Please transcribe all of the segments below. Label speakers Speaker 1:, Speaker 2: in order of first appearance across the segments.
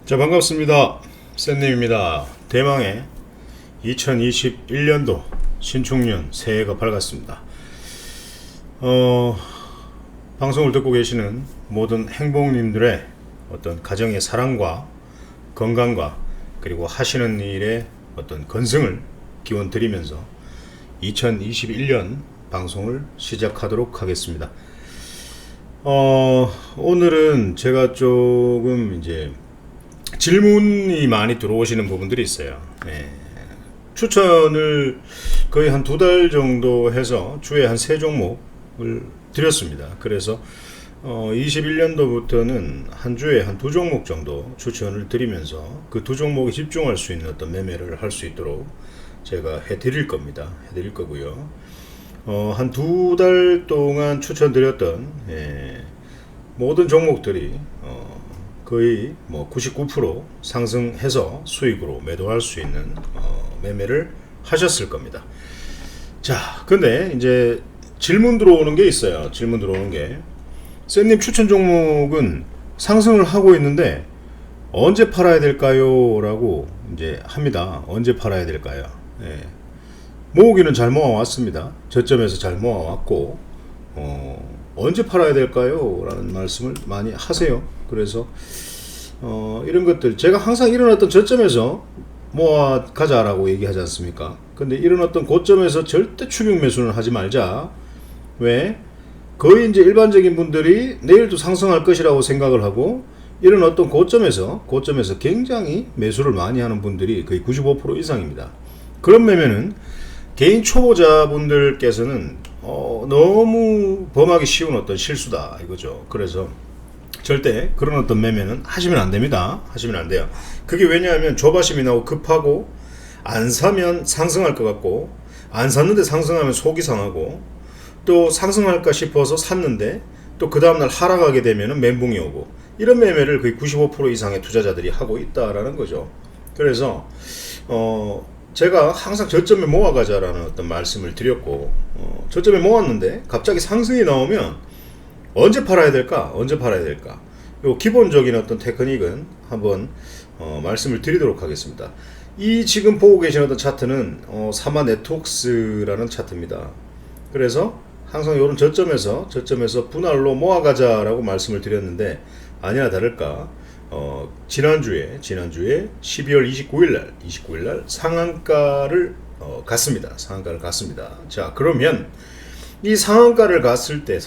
Speaker 1: 자, 반갑습니다. 쌤님입니다. 대망의 2021년도 신축년 새해가 밝았습니다. 방송을 듣고 계시는 모든 행복님들의 어떤 가정의 사랑과 건강과 그리고 하시는 일에 어떤 건승을 기원 드리면서 2021년 방송을 시작하도록 하겠습니다. 오늘은 제가 조금 이제 질문이 많이 들어오시는 부분들이 있어요. 추천을 거의 한 2달 정도 해서 주에 한 3종목을 드렸습니다. 그래서 21년도부터는 한 주에 한 2종목 정도 추천을 드리면서 그 2종목에 집중할 수 있는 어떤 매매를 할 수 있도록 제가 해드릴 겁니다. 해드릴 거고요. 한 2달 동안 추천드렸던 모든 종목들이 거의 99% 상승해서 수익으로 매도할 수 있는 매매를 하셨을 겁니다. 자, 근데 이제 질문 들어오는 게 있어요. 질문 들어오는 게, 쌤님 추천 종목은 상승을 하고 있는데 언제 팔아야 될까요? 라고 이제 합니다. 언제 팔아야 될까요? 모으기는 잘 모아왔습니다. 저점에서 잘 모아왔고, 언제 팔아야 될까요? 라는 말씀을 많이 하세요. 그래서 이런 것들 제가 항상 이런 어떤 저점에서 모아 가자라고 얘기하지 않습니까? 근데 이런 어떤 고점에서 절대 추격 매수는 하지 말자. 왜? 거의 이제 일반적인 분들이 내일도 상승할 것이라고 생각을 하고, 이런 어떤 고점에서 굉장히 매수를 많이 하는 분들이 거의 95% 이상입니다. 그런 매매는 개인 초보자분들께서는 너무 범하기 쉬운 어떤 실수다 이거죠. 그래서 절대 그런 어떤 매매는 하시면 안 됩니다. 하시면 안 돼요. 그게 왜냐하면 조바심이 나고 급하고, 안 사면 상승할 것 같고, 안 샀는데 상승하면 속이 상하고, 또 상승할까 싶어서 샀는데 또 그 다음날 하락하게 되면 멘붕이 오고, 이런 매매를 거의 95% 이상의 투자자들이 하고 있다라는 거죠. 그래서 제가 항상 저점에 모아가자라는 어떤 말씀을 드렸고, 저점에 모았는데 갑자기 상승이 나오면 언제 팔아야 될까? 언제 팔아야 될까? 요 기본적인 어떤 테크닉은 한번 말씀을 드리도록 하겠습니다. 이 지금 보고 계신 어떤 차트는 사마 네트웍스라는 차트입니다. 그래서 항상 이런 저점에서 분할로 모아가자라고 말씀을 드렸는데, 아니나 다를까 지난주에 12월 29일날 상한가를 갔습니다. 상한가를 갔습니다. 자, 그러면 이 상한가를 갔을 때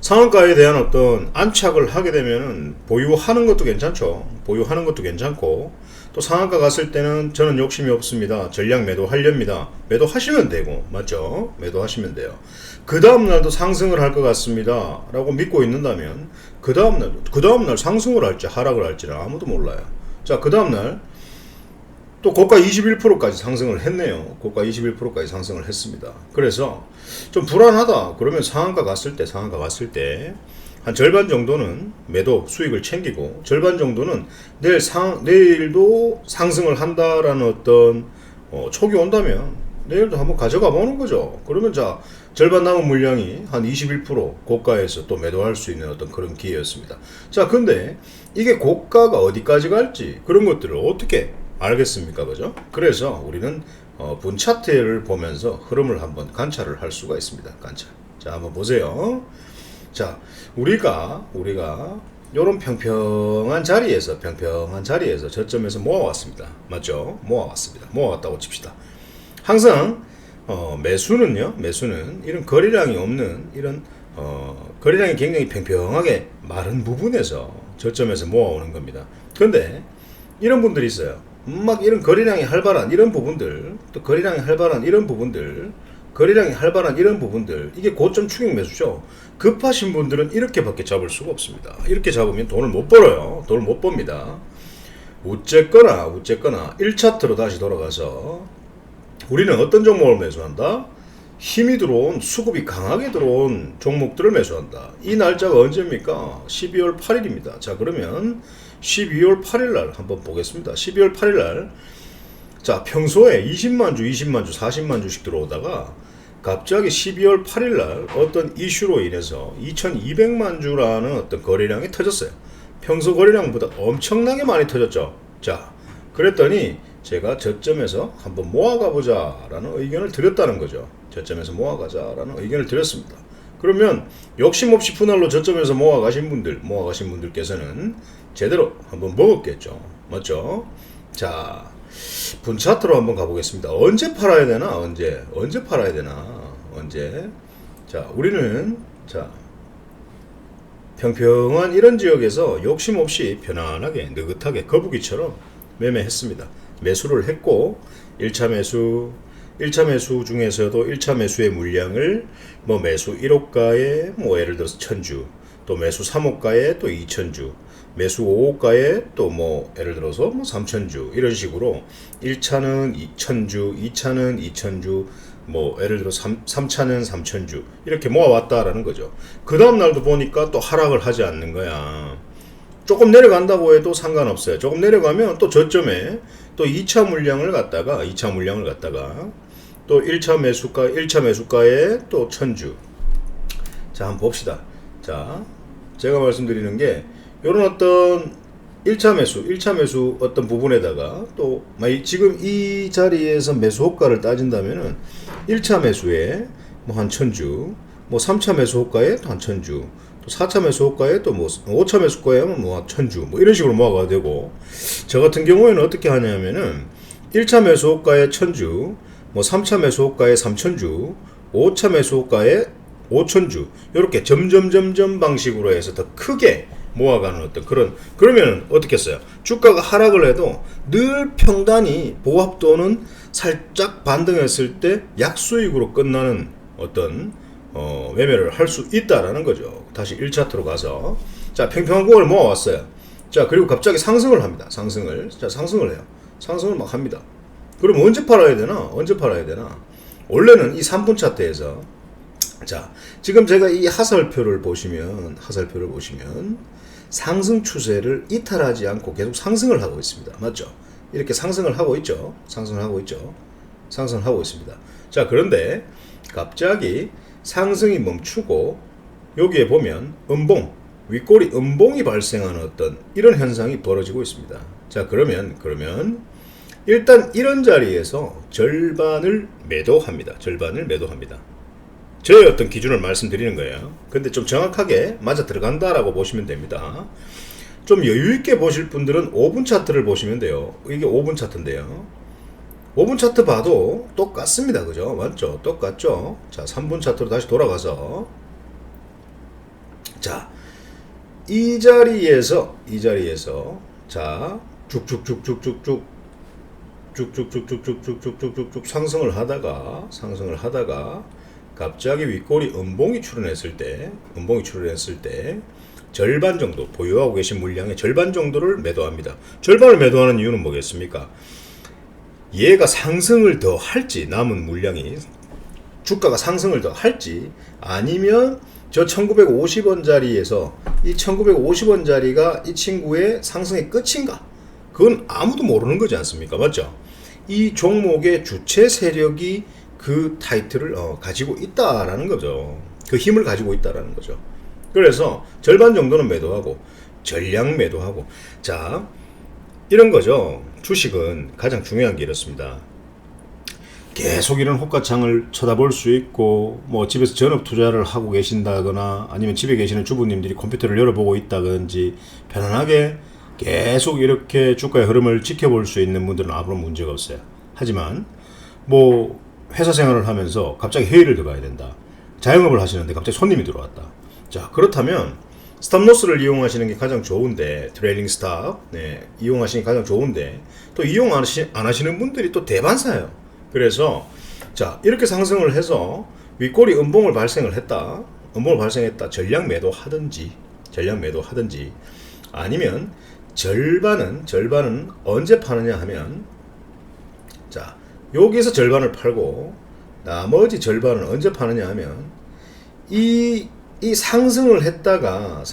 Speaker 1: 상한가에 대한 어떤 안착을 하게 되면은 보유하는 것도 괜찮죠. 보유하는 것도 괜찮고, 또 상한가 갔을 때는 저는 욕심이 없습니다. 전량 매도하렵니다. 매도하시면 되고, 맞죠? 매도하시면 돼요. 그 다음날도 상승을 할 것 같습니다 라고 믿고 있는다면, 그 다음날 상승을 할지 하락을 할지는 아무도 몰라요. 자, 그 다음날 또 고가 21%까지 상승을 했네요. 고가 21%까지 상승을 했습니다. 그래서 좀 불안하다 그러면 상한가 갔을 때 한 절반 정도는 매도 수익을 챙기고, 절반 정도는 내일도 상승을 한다라는 어떤 촉이 온다면 내일도 한번 가져가 보는 거죠. 그러면 자, 절반 남은 물량이 한 21% 고가에서 또 매도할 수 있는 어떤 그런 기회였습니다. 자, 근데 이게 고가가 어디까지 갈지 그런 것들을 어떻게 알겠습니까? 그죠? 그래서 우리는 분 차트를 보면서 흐름을 한번 관찰을 할 수가 있습니다. 관찰. 자, 한번 보세요. 자, 우리가 요런 평평한 자리에서 저점에서 모아왔습니다. 맞죠? 모아왔다고 칩시다. 항상 매수는 이런 거래량이 없는 이런 거래량이 굉장히 평평하게 마른 부분에서 저점에서 모아오는 겁니다. 그런데 이런 분들이 있어요. 막 이런 거래량이 활발한 이런 부분들, 또 거래량이 활발한 이런 부분들, 이게 고점 추격 매수죠. 급하신 분들은 이렇게밖에 잡을 수가 없습니다. 이렇게 잡으면 돈을 못 벌어요. 돈을 못 법니다. 어쨌거나 1차트로 다시 돌아가서 우리는 어떤 종목을 매수한다? 힘이 들어온, 수급이 강하게 들어온 종목들을 매수한다. 이 날짜가 언제입니까? 12월 8일입니다. 자, 그러면 12월 8일날 한번 보겠습니다. 12월 8일날, 자, 평소에 20만 주, 40만 주씩 들어오다가 갑자기 12월 8일날 어떤 이슈로 인해서 2200만 주라는 어떤 거래량이 터졌어요. 평소 거래량보다 엄청나게 많이 터졌죠. 자, 그랬더니 제가 저점에서 한번 모아가 보자라는 의견을 드렸다는 거죠. 저점에서 모아가자라는 의견을 드렸습니다. 그러면 욕심 없이 분할로 저점에서 모아가신 분들께서는 제대로 한번 먹었겠죠. 맞죠? 자, 분차트로 한번 가보겠습니다. 언제 팔아야 되나? 언제 팔아야 되나? 자, 우리는 자, 평평한 이런 지역에서 욕심 없이 편안하게 느긋하게 거북이처럼 매매했습니다. 매수를 했고 1차 매수 중에서도 1차 매수의 물량을 뭐 매수 1호가에 뭐 예를 들어서 1000주, 또 매수 3호가에 또 2000주, 매수 5호가에 또 뭐 예를 들어서 뭐 3000주 이런 식으로 1차는 2000주, 2차는 2000주, 뭐 예를 들어 3차는 3000주 이렇게 모아왔다라는 거죠. 그 다음 날도 보니까 또 하락을 하지 않는 거야. 조금 내려간다고 해도 상관없어요. 조금 내려가면 또 저점에 또 2차 물량을 갖다가 또 1차 매수가에 또 1000주. 자, 한번 봅시다. 자, 제가 말씀드리는 게 요런 어떤 1차 매수 어떤 부분에다가 또 지금 이 자리에서 매수 호가를 따진다면은 1차 매수에 뭐 한 1000주, 뭐 3차 매수 호가에 또 한 1000주, 또 4차 매수 호가에 또 뭐 5차 매수 호가에 뭐 1000주 뭐 이런 식으로 모아가야 되고, 저 같은 경우에는 어떻게 하냐면은 1차 매수 호가에 1000주, 뭐 3차 매수 호가에 3000주, 5차 매수 호가에 5000주 이렇게 점점 방식으로 해서 더 크게 모아가는 어떤 그러면 어떻게 했어요? 주가가 하락을 해도 늘 평단이 보합 또는 살짝 반등했을 때 약수익으로 끝나는 어떤 매매를 할 수 있다라는 거죠. 다시 1차트로 가서 자, 평평한 공을 모아왔어요. 자, 그리고 갑자기 상승을 합니다. 상승을 해요. 상승을 막 합니다. 그럼 언제 팔아야 되나? 원래는 이 3분 차트에서 자, 지금 제가 이 하살표를 보시면 상승 추세를 이탈하지 않고 계속 상승을 하고 있습니다. 맞죠? 이렇게 상승을 하고 있죠. 상승을 하고 있습니다. 자, 그런데 갑자기 상승이 멈추고 여기에 보면 윗꼬리 음봉이 발생하는 어떤 이런 현상이 벌어지고 있습니다. 자, 그러면 일단 이런 자리에서 절반을 매도합니다. 저의 어떤 기준을 말씀드리는 거예요. 근데 좀 정확하게 맞아 들어간다라고 보시면 됩니다. 좀 여유있게 보실 분들은 5분 차트를 보시면 돼요. 이게 5분 차트인데요. 5분 차트 봐도 똑같습니다. 그죠? 맞죠? 똑같죠? 자, 3분 차트로 다시 돌아가서 자, 이 자리에서 자, 쭉쭉쭉쭉쭉쭉 상승을 하다가 갑자기 윗꼬리 음봉이 출현했을 때 절반 정도 보유하고 계신 물량의 절반 정도를 매도합니다. 절반을 매도하는 이유는 뭐겠습니까? 얘가 상승을 더 할지, 남은 물량이 주가가 상승을 더 할지, 아니면 저 1950원짜리에서 이 1950원짜리가 이 친구의 상승의 끝인가? 그건 아무도 모르는 거지 않습니까? 맞죠? 이 종목의 주체 세력이 그 타이틀을 가지고 있다라는 거죠. 그 힘을 가지고 있다라는 거죠. 그래서 절반 정도는 매도하고 전량 매도하고, 자, 이런 거죠. 주식은 가장 중요한 게 이렇습니다. 계속 이런 호가창을 쳐다볼 수 있고, 뭐 집에서 전업 투자를 하고 계신다거나 아니면 집에 계시는 주부님들이 컴퓨터를 열어보고 있다든지 편안하게 계속 이렇게 주가의 흐름을 지켜볼 수 있는 분들은 아무런 문제가 없어요. 하지만 뭐 회사 생활을 하면서 갑자기 회의를 들어가야 된다. 자영업을 하시는데 갑자기 손님이 들어왔다. 자, 그렇다면 스탑로스를 이용하시는 게 가장 좋은데, 트레일링 스탑 이용하시는 게 가장 좋은데 또 이용 안 하시는 분들이 또 대반사예요. 그래서 자, 이렇게 상승을 해서 윗꼬리 음봉을 발생했다. 전량 매도하든지 아니면 절반은 언제 파느냐 하면, 자, 여기서 절반을 팔고 나머지 절반은 언제 파느냐 하면 이 상승을 했다가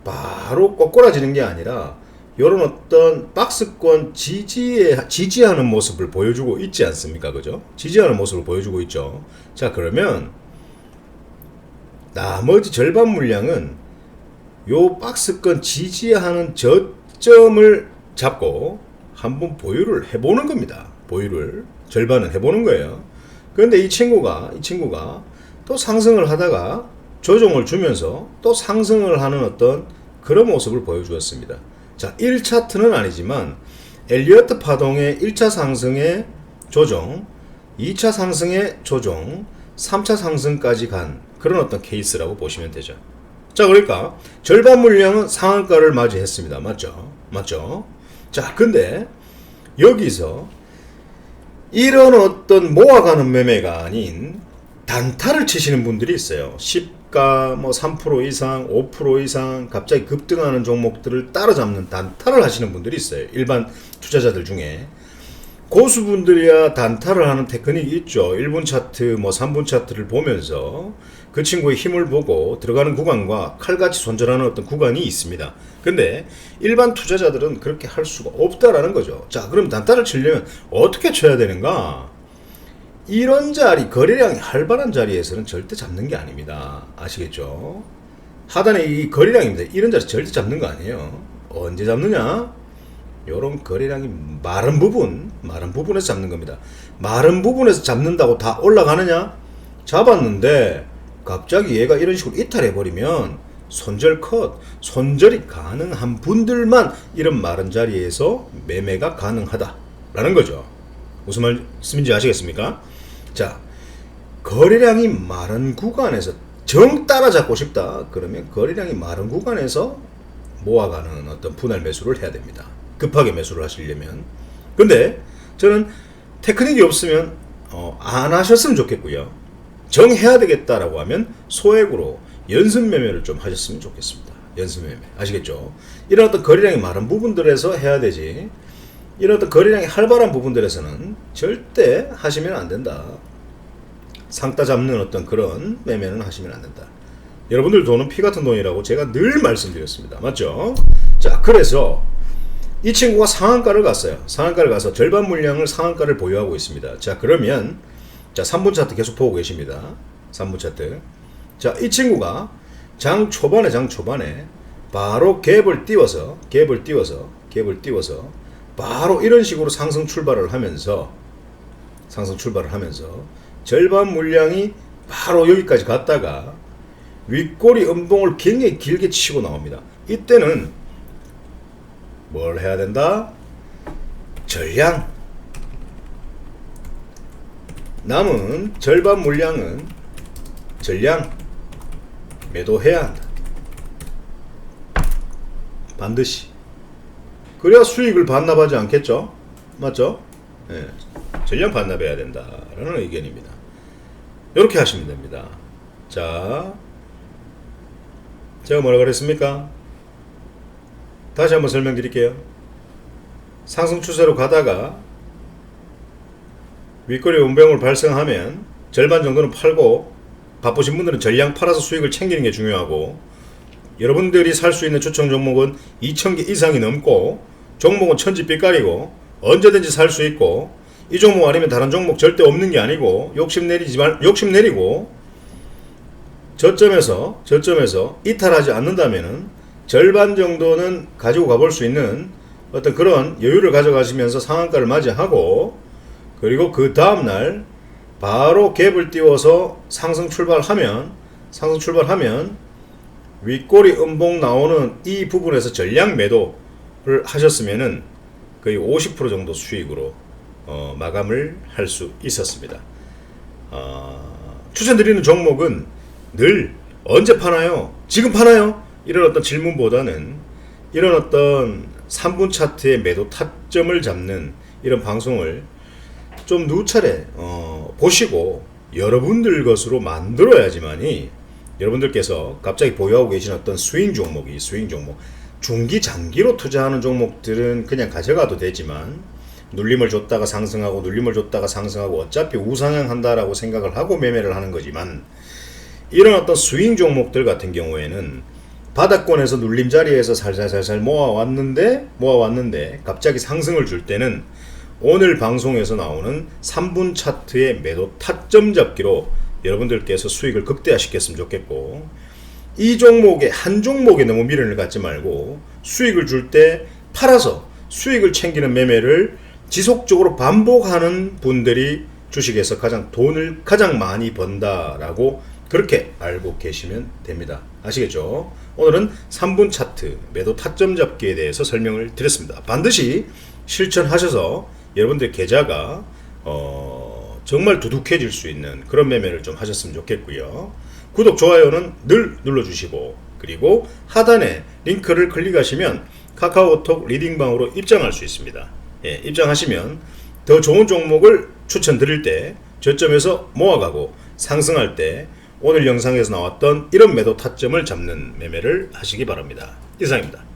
Speaker 1: 바로 꼬꾸라지는 게 아니라 이런 어떤 박스권 지지하는 모습을 보여주고 있지 않습니까? 그죠? 지지하는 모습을 보여주고 있죠. 자, 그러면 나머지 절반 물량은 요 박스권 지지하는 저점을 잡고 한번 보유를 해보는 겁니다. 보유를 절반은 해보는 거예요. 그런데 이 친구가 또 상승을 하다가 조정을 주면서 또 상승을 하는 어떤 그런 모습을 보여주었습니다. 자, 1차트는 아니지만 엘리어트 파동의 1차 상승의 조정, 2차 상승의 조정, 3차 상승까지 간 그런 어떤 케이스라고 보시면 되죠. 자, 그러니까 절반 물량은 상한가를 맞이했습니다. 맞죠? 자, 근데 여기서 이런 어떤 모아가는 매매가 아닌 단타를 치시는 분들이 있어요. 시가 뭐 3% 이상, 5% 이상 갑자기 급등하는 종목들을 따라잡는 단타를 하시는 분들이 있어요. 일반 투자자들 중에. 고수분들이야 단타를 하는 테크닉이 있죠. 1분 차트, 뭐 3분 차트를 보면서 그 친구의 힘을 보고 들어가는 구간과 칼같이 손절하는 어떤 구간이 있습니다. 근데 일반 투자자들은 그렇게 할 수가 없다라는 거죠. 자, 그럼 단타를 치려면 어떻게 쳐야 되는가? 이런 자리, 거래량이 활발한 자리에서는 절대 잡는 게 아닙니다. 아시겠죠? 하단에 이 거래량입니다. 이런 자리 절대 잡는 거 아니에요. 언제 잡느냐? 요런 거래량이 마른 부분에서 잡는 겁니다. 마른 부분에서 잡는다고 다 올라가느냐? 잡았는데 갑자기 얘가 이런 식으로 이탈해버리면 손절 컷, 손절이 가능한 분들만 이런 마른 자리에서 매매가 가능하다라는 거죠. 무슨 말씀인지 아시겠습니까? 자, 거래량이 마른 구간에서 정 따라잡고 싶다. 그러면 거래량이 마른 구간에서 모아가는 어떤 분할 매수를 해야 됩니다. 급하게 매수를 하시려면. 근데 저는 테크닉이 없으면 안 하셨으면 좋겠고요. 정해야 되겠다라고 하면 소액으로 연습 매매를 좀 하셨으면 좋겠습니다. 연습 매매. 아시겠죠? 이런 어떤 거래량이 마른 부분들에서 해야 되지. 이런 어떤 거래량이 활발한 부분들에서는 절대 하시면 안 된다. 상따 잡는 어떤 그런 매매는 하시면 안 된다. 여러분들 돈은 피 같은 돈이라고 제가 늘 말씀드렸습니다. 맞죠? 자, 그래서 이 친구가 상한가를 갔어요. 상한가를 가서 절반 물량을 상한가를 보유하고 있습니다. 자, 그러면 자, 3분 차트 계속 보고 계십니다. 3분 차트. 자, 이 친구가 장 초반에 바로 갭을 띄워서 바로 이런 식으로 상승 출발을 하면서 절반 물량이 바로 여기까지 갔다가 윗꼬리 음봉을 굉장히 길게 치고 나옵니다. 이때는 뭘 해야 된다? 전량. 남은 절반 물량은 전량 매도해야 한다. 반드시. 그래야 수익을 반납하지 않겠죠? 맞죠? 네. 전량 반납해야 된다라는 의견입니다. 이렇게 하시면 됩니다. 자, 제가 뭐라 그랬습니까? 다시 한번 설명드릴게요. 상승 추세로 가다가 윗꼬리 음봉을 발생하면 절반 정도는 팔고, 바쁘신 분들은 전량 팔아서 수익을 챙기는 게 중요하고, 여러분들이 살 수 있는 추천 종목은 2,000개 이상이 넘고 종목은 천지빛깔이고 언제든지 살 수 있고, 이 종목 아니면 다른 종목 절대 없는 게 아니고 욕심내리고 저점에서 이탈하지 않는다면은 절반 정도는 가지고 가볼 수 있는 어떤 그런 여유를 가져가시면서 상한가를 맞이하고, 그리고 그 다음날 바로 갭을 띄워서 상승 출발하면 윗꼬리 음봉 나오는 이 부분에서 전량 매도를 하셨으면은 거의 50% 정도 수익으로 마감을 할 수 있었습니다. 추천드리는 종목은 늘 언제 파나요? 지금 파나요? 이런 어떤 질문보다는 이런 어떤 3분 차트의 매도 타점을 잡는 이런 방송을 좀 누차례 보시고 여러분들 것으로 만들어야지만이 여러분들께서 갑자기 보유하고 계신 어떤 스윙 종목, 중기 장기로 투자하는 종목들은 그냥 가져가도 되지만, 눌림을 줬다가 상승하고 어차피 우상향 한다라고 생각을 하고 매매를 하는 거지만, 이런 어떤 스윙 종목들 같은 경우에는 바닥권에서 눌림 자리에서 살살살살 모아왔는데 갑자기 상승을 줄 때는 오늘 방송에서 나오는 3분 차트의 매도 타점 잡기로 여러분들께서 수익을 극대화시켰으면 좋겠고, 이 종목에 한 종목에 너무 미련을 갖지 말고 수익을 줄 때 팔아서 수익을 챙기는 매매를 지속적으로 반복하는 분들이 주식에서 돈을 가장 많이 번다라고 그렇게 알고 계시면 됩니다. 아시겠죠? 오늘은 3분 차트 매도 타점 잡기에 대해서 설명을 드렸습니다. 반드시 실천하셔서 여러분들 계좌가 정말 두둑해질 수 있는 그런 매매를 좀 하셨으면 좋겠고요. 구독, 좋아요는 늘 눌러주시고, 그리고 하단에 링크를 클릭하시면 카카오톡 리딩방으로 입장할 수 있습니다. 예, 입장하시면 더 좋은 종목을 추천드릴 때 저점에서 모아가고 상승할 때 오늘 영상에서 나왔던 이런 매도 타점을 잡는 매매를 하시기 바랍니다. 이상입니다.